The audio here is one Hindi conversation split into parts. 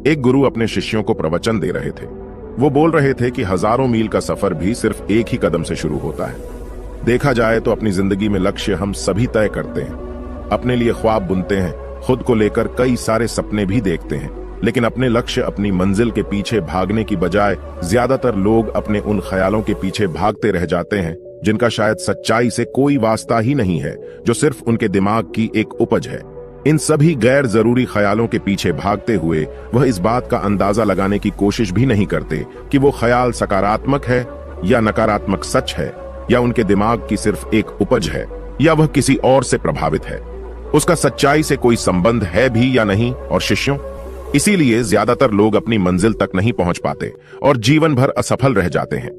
एक गुरु अपने शिष्यों को प्रवचन दे रहे थे। वो बोल रहे थे कि हजारों मील का सफर भी सिर्फ एक ही कदम से शुरू होता है। देखा जाए तो अपनी जिंदगी में लक्ष्य हम सभी तय करते हैं, अपने लिए ख्वाब बुनते हैं, खुद को लेकर कई सारे सपने भी देखते हैं, लेकिन अपने लक्ष्य, अपनी मंजिल के पीछे भागने की बजाय ज्यादातर लोग अपने उन ख्यालों के पीछे भागते रह जाते हैं जिनका शायद सच्चाई से कोई वास्ता ही नहीं है, जो सिर्फ उनके दिमाग की एक उपज है। इन सभी गैर जरूरी ख्यालों के पीछे भागते हुए वह इस बात का अंदाजा लगाने की कोशिश भी नहीं करते कि वो ख्याल सकारात्मक है या नकारात्मक सच है, या उनके दिमाग की सिर्फ एक उपज है, या वह किसी और से प्रभावित है। उसका सच्चाई से कोई संबंध है भी या नहीं। और शिष्यों, इसीलिए ज्यादातर लोग अपनी मंजिल तक नहीं पहुंच पाते और जीवन भर असफल रह जाते हैं।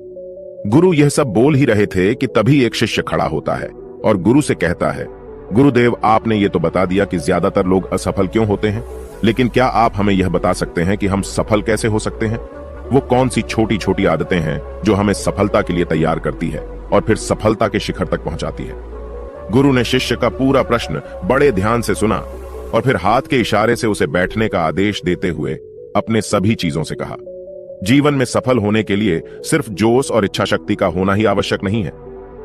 गुरु यह सब बोल ही रहे थे कि तभी एक शिष्य खड़ा होता है और गुरु से कहता है, गुरुदेव, आपने ये तो बता दिया कि ज्यादातर लोग असफल क्यों होते हैं, लेकिन क्या आप हमें यह बता सकते हैं कि हम सफल कैसे हो सकते हैं? वो कौन सी छोटी छोटी आदतें हैं जो हमें सफलता के लिए तैयार करती है और फिर सफलता के शिखर तक पहुंचाती है? गुरु ने शिष्य का पूरा प्रश्न बड़े ध्यान से सुना और फिर हाथ के इशारे से उसे बैठने का आदेश देते हुए अपने सभी चीजों से कहा, जीवन में सफल होने के लिए सिर्फ जोश और इच्छा शक्ति का होना ही आवश्यक नहीं है,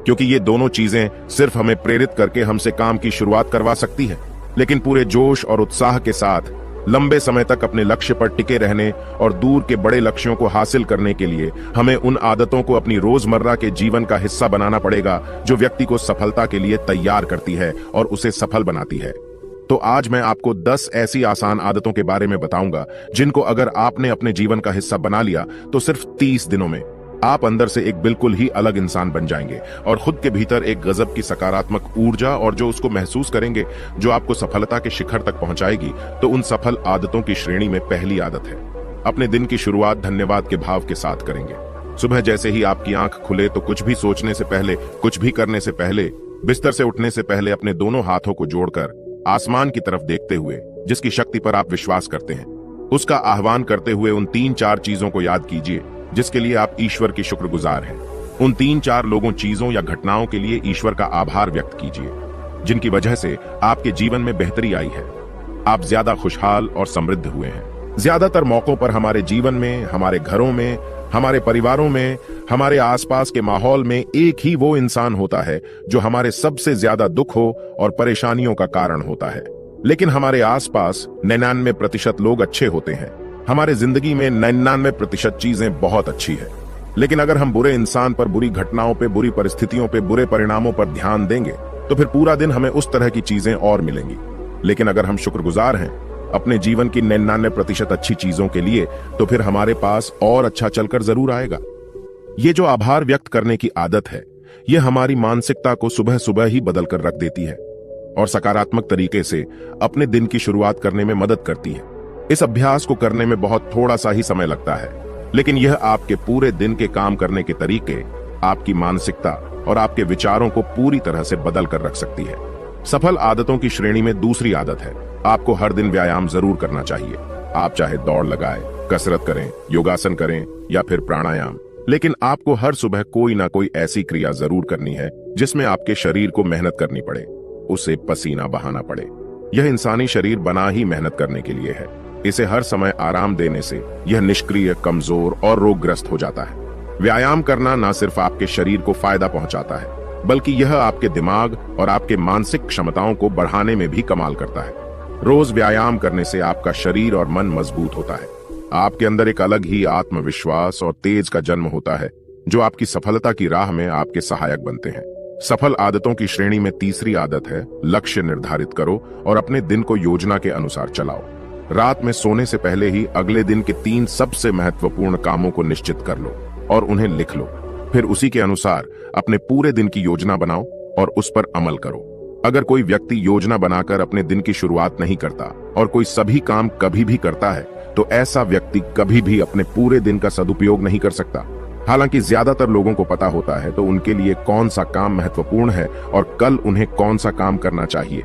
क्योंकि ये दोनों चीजें सिर्फ हमें प्रेरित करके हमसे काम की शुरुआत करवा सकती है, लेकिन पूरे जोश और उत्साह के साथ लंबे समय तक अपने लक्ष्य पर टिके रहने और दूर के बड़े लक्ष्यों को हासिल करने के लिए हमें उन आदतों को अपनी रोजमर्रा के जीवन का हिस्सा बनाना पड़ेगा जो व्यक्ति को सफलता के लिए तैयार करती है और उसे सफल बनाती है। तो आज मैं आपको 10 ऐसी आसान आदतों के बारे में बताऊंगा जिनको अगर आपने अपने जीवन का हिस्सा बना लिया तो सिर्फ 30 दिनों में आप अंदर से एक बिल्कुल ही अलग इंसान बन जाएंगे और खुद के भीतर एक गजब की सकारात्मक ऊर्जा और जो उसको महसूस करेंगे, जो आपको सफलता के शिखर तक पहुंचाएगी। तो उन सफल आदतों की श्रेणी में पहली आदत है, अपने दिन की शुरुआत धन्यवाद के भाव के साथ करेंगे। सुबह जैसे ही आपकी आंख खुले तो कुछ भी सोचने से पहले, कुछ भी करने से पहले, बिस्तर से उठने से पहले अपने दोनों हाथों को जोड़कर आसमान की तरफ देखते हुए, जिसकी शक्ति पर आप विश्वास करते हैं, उसका आह्वान करते हुए उन 3-4 चीजों को याद कीजिए जिसके लिए आप ईश्वर की शुक्रगुजार हैं। उन 3-4 लोगों, चीजों या घटनाओं के लिए ईश्वर का आभार व्यक्त कीजिए जिनकी वजह से आपके जीवन में बेहतरी आई है, आप ज्यादा खुशहाल और समृद्ध हुए हैं। ज्यादातर मौकों पर हमारे जीवन में, हमारे घरों में, हमारे परिवारों में, हमारे आसपास के माहौल में एक ही वो इंसान होता है जो हमारे सबसे ज्यादा दुख हो और परेशानियों का कारण होता है। लेकिन हमारे आसपास 99% लोग अच्छे होते हैं। हमारे जिंदगी में 99% चीजें बहुत अच्छी है। लेकिन अगर हम बुरे इंसान पर, बुरी घटनाओं पे, बुरी परिस्थितियों पे, बुरे परिणामों पर ध्यान देंगे तो फिर पूरा दिन हमें उस तरह की चीजें और मिलेंगी। लेकिन अगर हम शुक्रगुजार हैं अपने जीवन की 99% अच्छी चीजों के लिए, तो फिर हमारे पास और अच्छा चलकर जरूर आएगा। ये जो आभार व्यक्त करने की आदत है, ये हमारी मानसिकता को सुबह सुबह ही बदल कर रख देती है और सकारात्मक तरीके से अपने दिन की शुरुआत करने में मदद करती है। इस अभ्यास को करने में बहुत थोड़ा सा ही समय लगता है, लेकिन यह आपके पूरे दिन के काम करने के तरीके, आपकी मानसिकता और आपके विचारों को पूरी तरह से बदल कर रख सकती है। सफल आदतों की श्रेणी में दूसरी आदत है, आपको हर दिन व्यायाम जरूर करना चाहिए। आप चाहे दौड़ लगाएं, कसरत करें, योगासन करें या फिर प्राणायाम, लेकिन आपको हर सुबह कोई ना कोई ऐसी क्रिया जरूर करनी है जिसमें आपके शरीर को मेहनत करनी पड़े, उसे पसीना बहाना पड़े। यह इंसानी शरीर बना ही मेहनत करने के लिए है। इसे हर समय आराम देने से यह निष्क्रिय, कमजोर और रोगग्रस्त हो जाता है। व्यायाम करना न सिर्फ आपके शरीर को फायदा पहुंचाता है, बल्कि यह आपके दिमाग और आपके मानसिक क्षमताओं को बढ़ाने में भी कमाल करता है। रोज व्यायाम करने से आपका शरीर और मन मजबूत होता है। आपके अंदर एक अलग ही आत्मविश्वास और तेज का जन्म होता है जो आपकी सफलता की राह में आपके सहायक बनते हैं। सफल आदतों की श्रेणी में तीसरी आदत है, लक्ष्य निर्धारित करो और अपने दिन को योजना के अनुसार चलाओ। रात में सोने से पहले ही अगले दिन के 3 सबसे महत्वपूर्ण कामों को निश्चित कर लो और उन्हें लिख लो। फिर उसी के अनुसार अपने पूरे दिन की योजना बनाओ और उस पर अमल करो। अगर कोई व्यक्ति योजना बनाकर अपने दिन की शुरुआत नहीं करता और कोई सभी काम कभी भी करता है, तो ऐसा व्यक्ति कभी भी अपने पूरे दिन का सदुपयोग नहीं कर सकता। हालांकि ज्यादातर लोगों को पता होता है तो उनके लिए कौन सा काम महत्वपूर्ण है और कल उन्हें कौन सा काम करना चाहिए,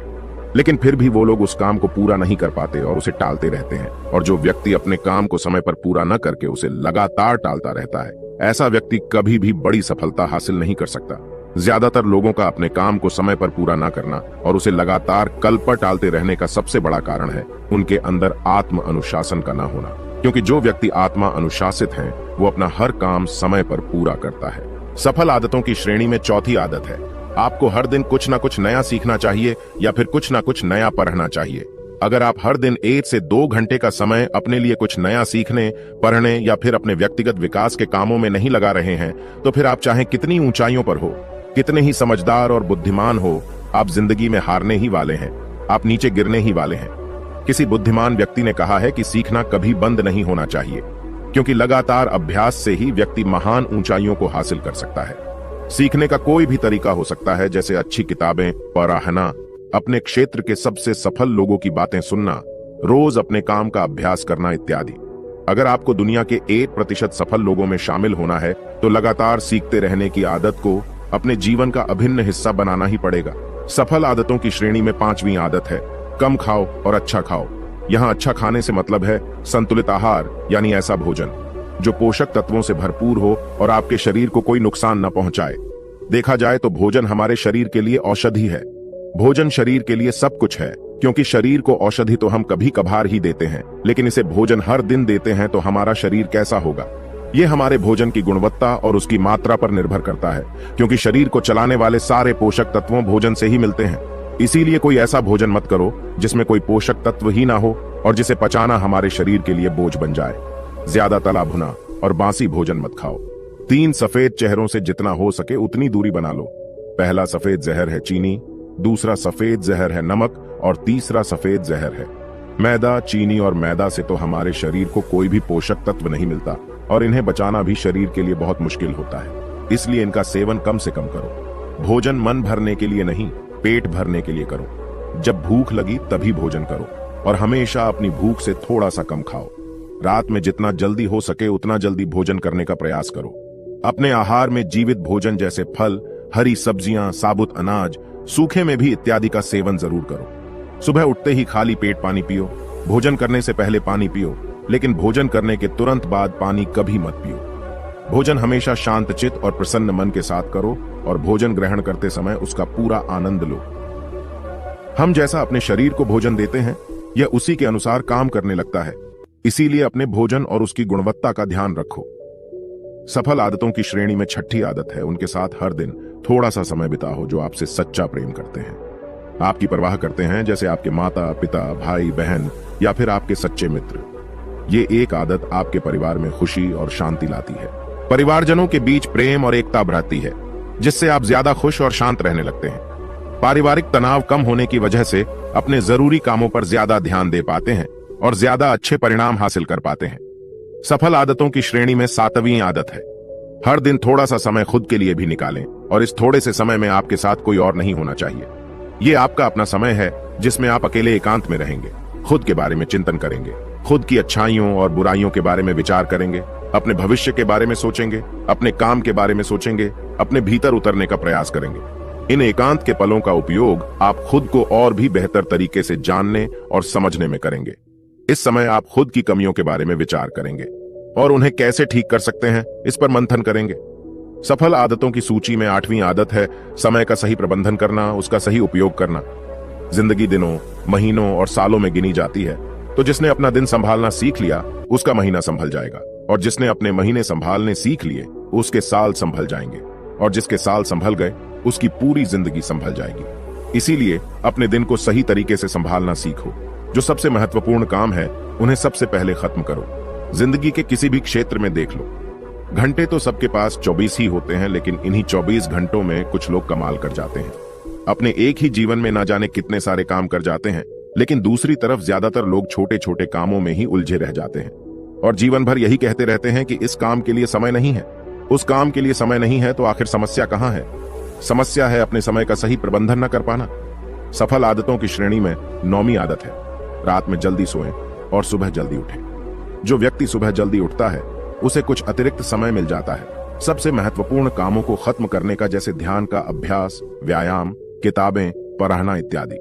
लेकिन फिर भी वो लोग उस काम को पूरा नहीं कर पाते और उसे टालते रहते हैं। और जो व्यक्ति अपने काम को समय पर पूरा न करके उसे लगातार टालता रहता है, ऐसा व्यक्ति कभी भी बड़ी सफलता हासिल नहीं कर सकता। ज्यादातर लोगों का अपने काम को समय पर पूरा ना करना और उसे लगातार कल पर टालते रहने का सबसे बड़ा कारण है उनके अंदर आत्म अनुशासन का ना होना। क्योंकि जो व्यक्ति आत्मा अनुशासित है वो अपना हर काम समय पर पूरा करता है। सफल आदतों की श्रेणी में चौथी आदत है, आपको हर दिन कुछ ना कुछ नया सीखना चाहिए या फिर कुछ ना कुछ नया पढ़ना चाहिए। अगर आप हर दिन 1 से 2 घंटे का समय अपने लिए कुछ नया सीखने, पढ़ने या फिर अपने व्यक्तिगत विकास के कामों में नहीं लगा रहे हैं, तो फिर आप चाहे कितनी ऊंचाइयों पर हो, कितने ही समझदार और बुद्धिमान हो, आप जिंदगी में हारने ही वाले हैं, आप नीचे गिरने ही वाले हैं। किसी बुद्धिमान व्यक्ति ने कहा है कि सीखना कभी बंद नहीं होना चाहिए, क्योंकि लगातार अभ्यास से ही व्यक्ति महान ऊंचाइयों को हासिल कर सकता है। सीखने का कोई भी तरीका हो सकता है, जैसे अच्छी किताबें पढ़ना, अपने क्षेत्र के सबसे सफल लोगों की बातें सुनना, रोज अपने काम का अभ्यास करना इत्यादि। अगर आपको दुनिया के 1% सफल लोगों में शामिल होना है तो लगातार सीखते रहने की आदत को अपने जीवन का अभिन्न हिस्सा बनाना ही पड़ेगा। सफल आदतों की श्रेणी में 5वीं आदत है, कम खाओ और अच्छा खाओ। यहाँ अच्छा खाने से मतलब है संतुलित आहार, यानी ऐसा भोजन जो पोषक तत्वों से भरपूर हो और आपके शरीर को कोई नुकसान न पहुंचाए। देखा जाए तो भोजन हमारे शरीर के लिए औषधि है। भोजन शरीर के लिए सब कुछ है, क्योंकि शरीर को औषधि तो हम कभी कभार ही देते हैं, लेकिन इसे भोजन हर दिन देते हैं तो हमारा शरीर कैसा होगा। ये हमारे भोजन की गुणवत्ता और उसकी मात्रा पर निर्भर करता है, क्योंकि शरीर को चलाने वाले सारे पोषक तत्वों भोजन से ही मिलते हैं। इसीलिए कोई ऐसा भोजन मत करो जिसमें कोई पोषक तत्व ही ना हो और जिसे पचाना हमारे शरीर के लिए बोझ बन जाए। ज्यादा तला भुना और बासी भोजन मत खाओ। 3 सफेद चेहरों से जितना हो सके उतनी दूरी बना लो। पहला सफेद जहर है चीनी, दूसरा सफेद जहर है नमक और तीसरा सफेद जहर है मैदा। चीनी और मैदा से तो हमारे शरीर को कोई भी पोषक तत्व नहीं मिलता और इन्हें बचाना भी शरीर के लिए बहुत मुश्किल होता है, इसलिए इनका सेवन कम से कम करो। भोजन मन भरने के लिए नहीं, पेट भरने के लिए करो। जब भूख लगी तभी भोजन करो और हमेशा अपनी भूख से थोड़ा सा कम खाओ। रात में जितना जल्दी हो सके उतना जल्दी भोजन करने का प्रयास करो। अपने आहार में जीवित भोजन जैसे फल, हरी सब्जियां, साबुत अनाज, सूखे में भी इत्यादि का सेवन जरूर करो। सुबह उठते ही खाली पेट पानी पियो। भोजन करने से पहले पानी पियो, लेकिन भोजन करने के तुरंत बाद पानी कभी मत पियो। भोजन हमेशा शांतचित्त और प्रसन्न मन के साथ करो और भोजन ग्रहण करते समय उसका पूरा आनंद लो। हम जैसा अपने शरीर को भोजन देते हैं, यह उसी के अनुसार काम करने लगता है। इसीलिए अपने भोजन और उसकी गुणवत्ता का ध्यान रखो। सफल आदतों की श्रेणी में 6ठी आदत है, उनके साथ हर दिन थोड़ा सा समय बिताओ जो आपसे सच्चा प्रेम करते हैं, आपकी परवाह करते हैं, जैसे आपके माता पिता, भाई बहन या फिर आपके सच्चे मित्र। ये एक आदत आपके परिवार में खुशी और शांति लाती है। परिवारजनों के बीच प्रेम और एकता बढ़ाती है, जिससे आप ज्यादा खुश और शांत रहने लगते हैं। पारिवारिक तनाव कम होने की वजह से अपने जरूरी कामों पर ज्यादा ध्यान दे पाते हैं और ज्यादा अच्छे परिणाम हासिल कर पाते हैं। सफल आदतों की श्रेणी में 7वीं आदत है, हर दिन थोड़ा सा समय खुद के लिए भी निकालें और इस थोड़े से समय में आपके साथ कोई और नहीं होना चाहिए। ये आपका अपना समय है जिसमें आप अकेले एकांत में रहेंगे, खुद के बारे में चिंतन करेंगे, खुद की अच्छाइयों और बुराइयों के बारे में विचार करेंगे, अपने भविष्य के बारे में सोचेंगे, अपने काम के बारे में सोचेंगे, अपने भीतर उतरने का प्रयास करेंगे। इन एकांत के पलों का उपयोग आप खुद को और भी बेहतर तरीके से जानने और समझने में करेंगे। इस समय आप खुद की कमियों के बारे में विचार करेंगे और उन्हें कैसे ठीक कर सकते हैं इस पर मंथन करेंगे। सफल आदतों की सूची में 8वीं आदत है समय का सही प्रबंधन करना, उसका सही उपयोग करना। जिंदगी दिनों, महीनों और सालों में गिनी जाती है, तो जिसने अपना दिन संभालना सीख लिया उसका महीना संभल जाएगा और जिसने अपने महीने संभालने सीख लिए उसके साल संभल जाएंगे और जिसके साल संभल गए उसकी पूरी जिंदगी संभल जाएगी। इसीलिए अपने दिन को सही तरीके से संभालना सीखो। जो सबसे महत्वपूर्ण काम है उन्हें सबसे पहले खत्म करो। जिंदगी के किसी भी क्षेत्र में देख लो, घंटे तो सबके पास 24 ही होते हैं, लेकिन इन्हीं 24 घंटों में कुछ लोग कमाल कर जाते हैं। अपने एक ही जीवन में ना जाने कितने सारे काम कर जाते हैं, लेकिन दूसरी तरफ ज्यादातर लोग छोटे छोटे कामों में ही उलझे रह जाते हैं और जीवन भर यही कहते रहते हैं कि इस काम के लिए समय नहीं है, उस काम के लिए समय नहीं है। तो आखिर समस्या कहाँ है? समस्या है अपने समय का सही प्रबंधन न कर पाना। सफल आदतों की श्रेणी में 9वीं आदत है, रात में जल्दी सोएं और सुबह जल्दी उठें। जो व्यक्ति सुबह जल्दी उठता है उसे कुछ अतिरिक्त समय मिल जाता है सबसे महत्वपूर्ण कामों को खत्म करने का, जैसे ध्यान का अभ्यास, व्यायाम, किताबें पढ़ना इत्यादि।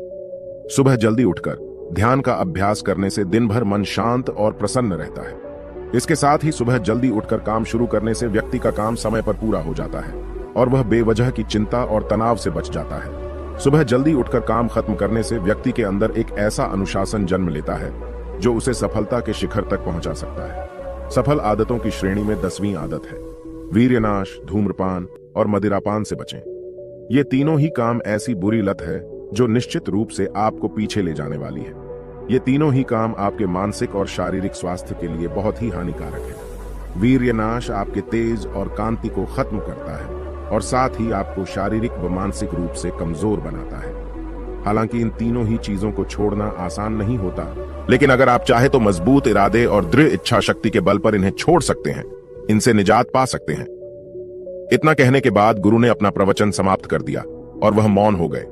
सुबह जल्दी उठकर ध्यान का अभ्यास करने से दिन भर मन शांत और प्रसन्न रहता है। इसके साथ ही सुबह जल्दी उठकर काम शुरू करने से व्यक्ति का काम समय पर पूरा हो जाता है। और वह बेवजह की चिंता और तनाव से बच जाता है। सुबह जल्दी उठकर काम खत्म करने से व्यक्ति के अंदर एक ऐसा अनुशासन जन्म लेता है जो उसे सफलता के शिखर तक पहुंचा सकता है। सफल आदतों की श्रेणी में 10वीं आदत है वीर्यनाश, धूम्रपान और मदिरापान से बचें। ये तीनों ही काम ऐसी बुरी लत है जो निश्चित रूप से आपको पीछे ले जाने वाली है। ये तीनों ही काम आपके मानसिक और शारीरिक स्वास्थ्य के लिए बहुत ही हानिकारक है। वीर्यनाश आपके तेज और कांति को खत्म करता है और साथ ही आपको शारीरिक व मानसिक रूप से कमजोर बनाता है। हालांकि इन तीनों ही चीजों को छोड़ना आसान नहीं होता, लेकिन अगर आप चाहे तो मजबूत इरादे और दृढ़ इच्छा शक्ति के बल पर इन्हें छोड़ सकते हैं, इनसे निजात पा सकते हैं। इतना कहने के बाद गुरु ने अपना प्रवचन समाप्त कर दिया और वह मौन हो गए।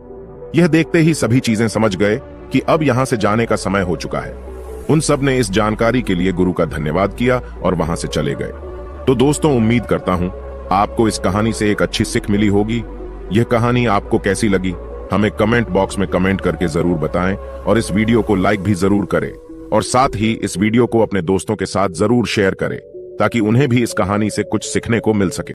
यह देखते ही सभी चीजें समझ गए कि अब यहां से जाने का समय हो चुका है। उन सब ने इस जानकारी के लिए गुरु का धन्यवाद किया और वहां से चले गए। तो दोस्तों, उम्मीद करता हूं आपको इस कहानी से एक अच्छी सीख मिली होगी। यह कहानी आपको कैसी लगी हमें कमेंट बॉक्स में कमेंट करके जरूर बताएं और इस वीडियो को लाइक भी जरूर करें और साथ ही इस वीडियो को अपने दोस्तों के साथ जरूर शेयर करें ताकि उन्हें भी इस कहानी से कुछ सीखने को मिल सके।